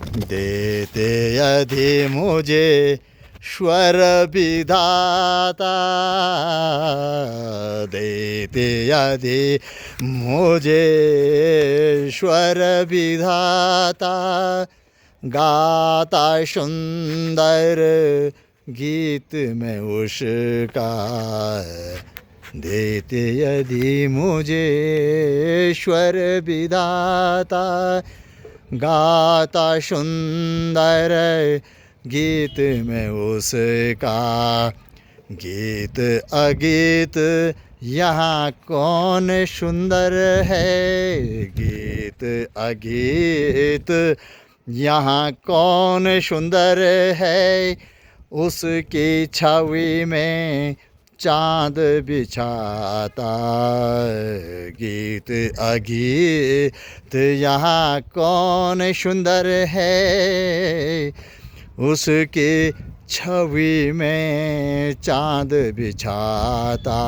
देते यदि मुझे स्वर विधाता, देते यदि मुझे स्वर विधाता, गाता सुंदर गीत में उसका, देते यदि मुझे स्वर विधाता, गाता सुंदर गीत में उसका। गीत अगीत यहाँ कौन सुंदर है, गीत अगीत यहाँ कौन सुंदर है, उसकी छवि में चाँद बिछाता। गीत अगीत यहाँ कौन सुंदर है, उसकी छवि में चाँद बिछाता।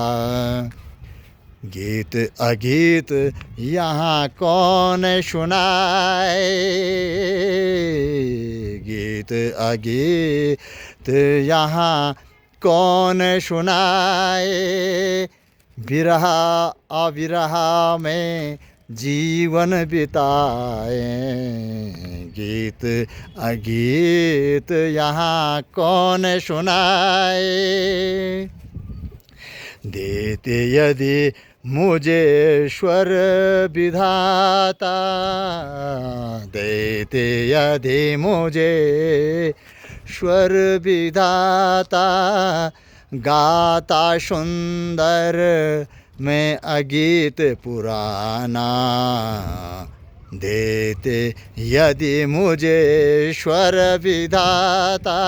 गीत अगीत यहाँ कौन सुनाए, गीत अगीत यहाँ कौन सुनाए, विरह अविरह में जीवन बिताए। गीत अगीत यहाँ कौन सुनाए, देते यदि मुझे स्वर विधाता, देते यदि मुझे स्वर विधाता, गाता सुंदर मैं अगीत पुराना। देते यदि मुझे स्वर विधाता,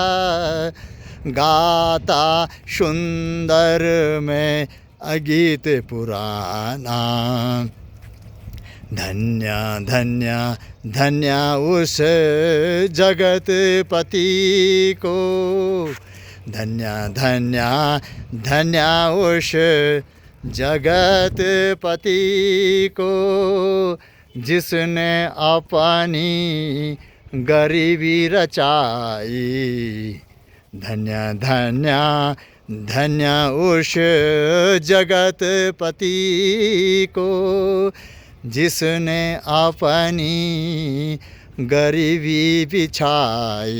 गाता सुंदर मैं अगीत पुराना। धन्य धन्य धन्य उस जगत पति को, धन्य धन्य धन्य उस जगत पति को, जिसने अपनी गरीबी रचाई। धन्य धन्य धन्य उस जगत पति को, जिसने अपनी गरीबी बिछाई।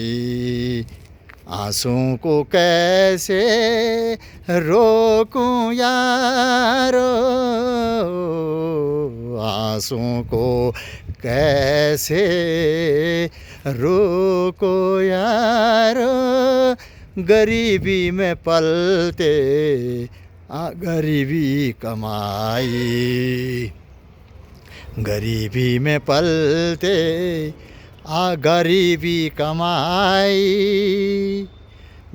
आंसुओं को कैसे रोकूं यारो, आंसुओं को कैसे रोको यारो, गरीबी में पलते गरीबी कमाई। गरीबी में पलते गरीबी कमाई।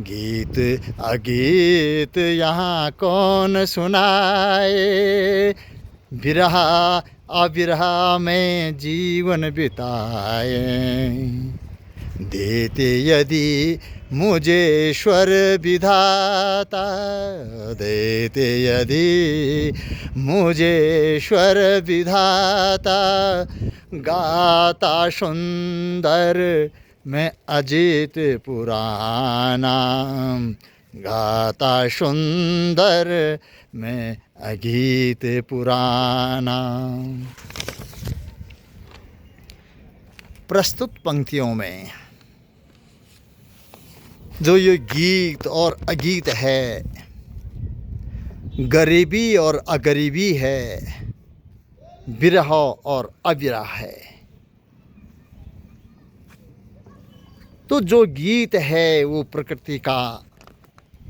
गीत अगीत यहाँ कौन सुनाए, विरह अविरह में जीवन बिताए। देते यदि मुझे स्वर विधाता, देते यदि मुझे स्वर विधाता, गाता सुंदर मैं अजीत पुराना। गाता सुंदर मैं अगीत पुराना। प्रस्तुत पंक्तियों में जो ये गीत और अगीत है, गरीबी और अगरीबी है, विरह और अविरह है। तो जो गीत है वो प्रकृति का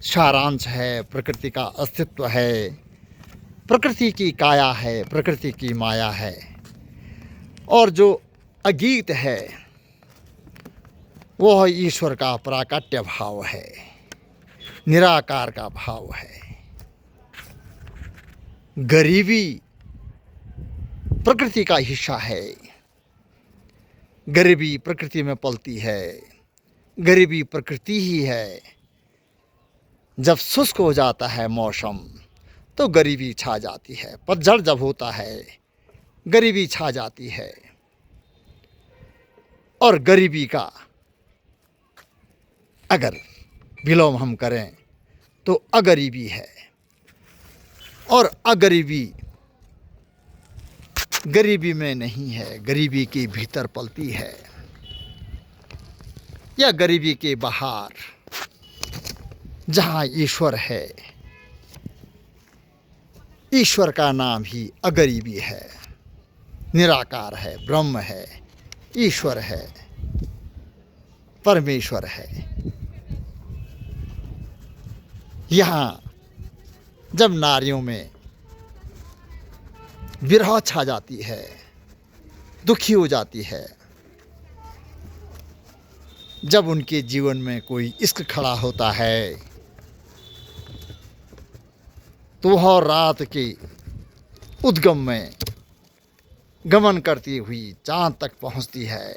सारांश है, प्रकृति का अस्तित्व है, प्रकृति की काया है, प्रकृति की माया है। और जो अगीत है वह ईश्वर का प्राकट्य भाव है, निराकार का भाव है। गरीबी प्रकृति का हिस्सा है, गरीबी प्रकृति में पलती है, गरीबी प्रकृति ही है। जब शुष्क हो जाता है मौसम तो गरीबी छा जाती है, पतझड़ जब होता है गरीबी छा जाती है। और गरीबी का अगर विलोम हम करें तो अगरीबी है, और अगरीबी गरीबी में नहीं है, गरीबी के भीतर पलती है, या गरीबी के बाहर जहाँ ईश्वर है, ईश्वर का नाम ही अगरीबी है, निराकार है, ब्रह्म है, ईश्वर है, परमेश्वर है। यहाँ जब नारियों में विरह छा जाती है, दुखी हो जाती है, जब उनके जीवन में कोई इश्क खड़ा होता है, तो वह रात के उद्गम में गमन करती हुई चाँद तक पहुँचती है,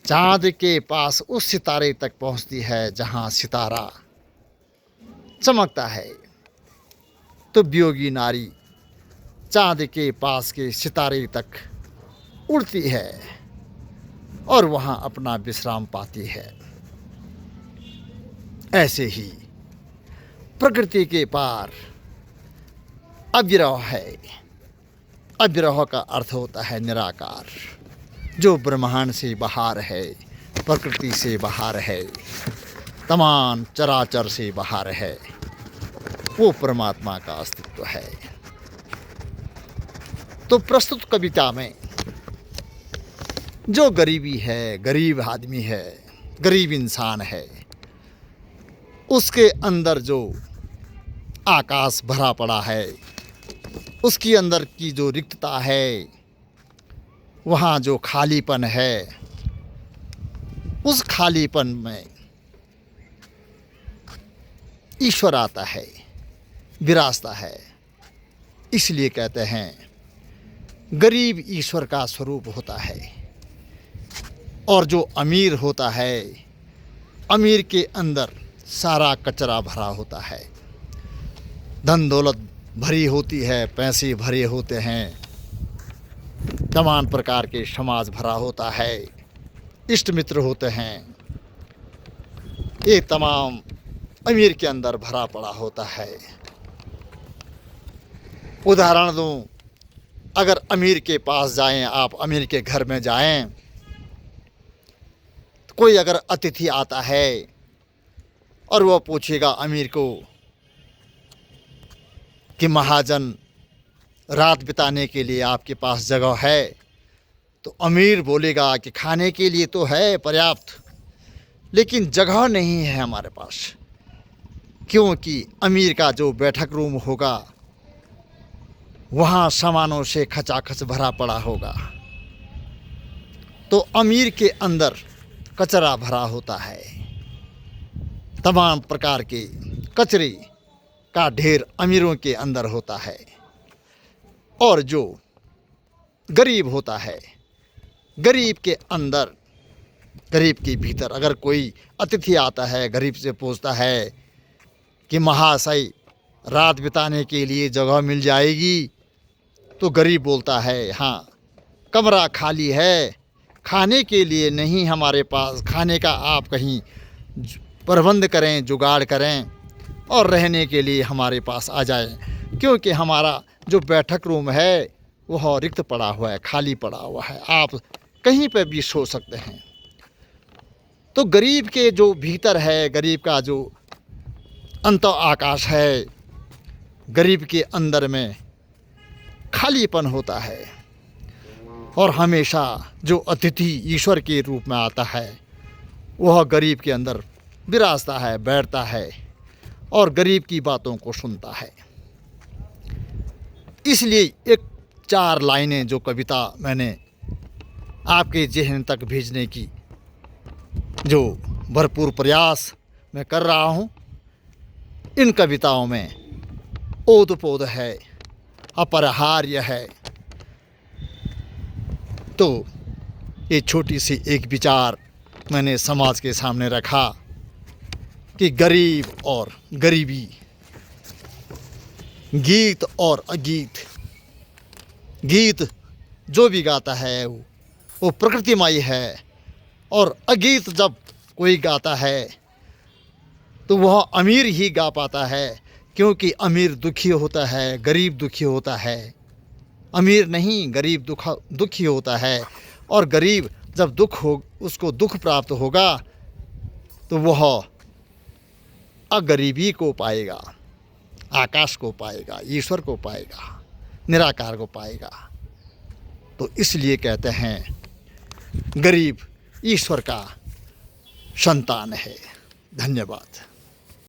चाँद के पास उस सितारे तक पहुँचती है जहाँ सितारा चमकता है। तो वियोगी नारी चाँद के पास के सितारे तक उड़ती है और वहाँ अपना विश्राम पाती है। ऐसे ही प्रकृति के पार अविरह है। अविरह का अर्थ होता है निराकार, जो ब्रह्मांड से बाहर है, प्रकृति से बाहर है, तमाम चराचर से बाहर है, वो परमात्मा का अस्तित्व है। तो प्रस्तुत कविता में जो गरीबी है, गरीब आदमी है, गरीब इंसान है, उसके अंदर जो आकाश भरा पड़ा है, उसके अंदर की जो रिक्तता है, वहाँ जो खालीपन है, उस खालीपन में ईश्वर आता है, विराजता है। इसलिए कहते हैं गरीब ईश्वर का स्वरूप होता है। और जो अमीर होता है, अमीर के अंदर सारा कचरा भरा होता है, धन दौलत भरी होती है, पैसे भरे होते हैं, तमाम प्रकार के समाज भरा होता है, इष्ट मित्र होते हैं, ये तमाम अमीर के अंदर भरा पड़ा होता है। उदाहरण दूं, अगर अमीर के पास जाएं, आप अमीर के घर में जाएं, तो कोई अगर अतिथि आता है और वह पूछेगा अमीर को कि महाजन रात बिताने के लिए आपके पास जगह है, तो अमीर बोलेगा कि खाने के लिए तो है पर्याप्त, लेकिन जगह नहीं है हमारे पास, क्योंकि अमीर का जो बैठक रूम होगा वहाँ सामानों से खचाखच भरा पड़ा होगा। तो अमीर के अंदर कचरा भरा होता है, तमाम प्रकार के कचरे का ढेर अमीरों के अंदर होता है। और जो गरीब होता है, गरीब के अंदर, गरीब के भीतर अगर कोई अतिथि आता है, गरीब से पूछता है कि महाशय रात बिताने के लिए जगह मिल जाएगी, तो गरीब बोलता है हाँ, कमरा खाली है, खाने के लिए नहीं हमारे पास, खाने का आप कहीं प्रबंध करें, जुगाड़ करें और रहने के लिए हमारे पास आ जाएं, क्योंकि हमारा जो बैठक रूम है वह रिक्त पड़ा हुआ है, खाली पड़ा हुआ है, आप कहीं पर भी सो सकते हैं। तो गरीब के जो भीतर है, गरीब का जो अंत आकाश है, गरीब के अंदर में खालीपन होता है। और हमेशा जो अतिथि ईश्वर के रूप में आता है, वह गरीब के अंदर विराजता है, बैठता है और गरीब की बातों को सुनता है। इसलिए एक 4 लाइनें जो कविता मैंने आपके ज़हन तक भेजने की जो भरपूर प्रयास मैं कर रहा हूँ, इन कविताओं में ओतप्रोत है, अपरिहार्य है। तो ये छोटी सी एक विचार मैंने समाज के सामने रखा कि गरीब और गरीबी, गीत और अगीत, गीत जो भी गाता है वो प्रकृतिमयी है। और अगीत जब कोई गाता है तो वह अमीर ही गा पाता है, क्योंकि अमीर दुखी होता है, गरीब दुखी होता है। अमीर नहीं, गरीब दुखी होता है। और गरीब जब उसको दुख प्राप्त होगा तो वह अगरीबी को पाएगा, आकाश को पाएगा, ईश्वर को पाएगा, निराकार को पाएगा। तो इसलिए कहते हैं गरीब ईश्वर का संतान है। धन्यवाद।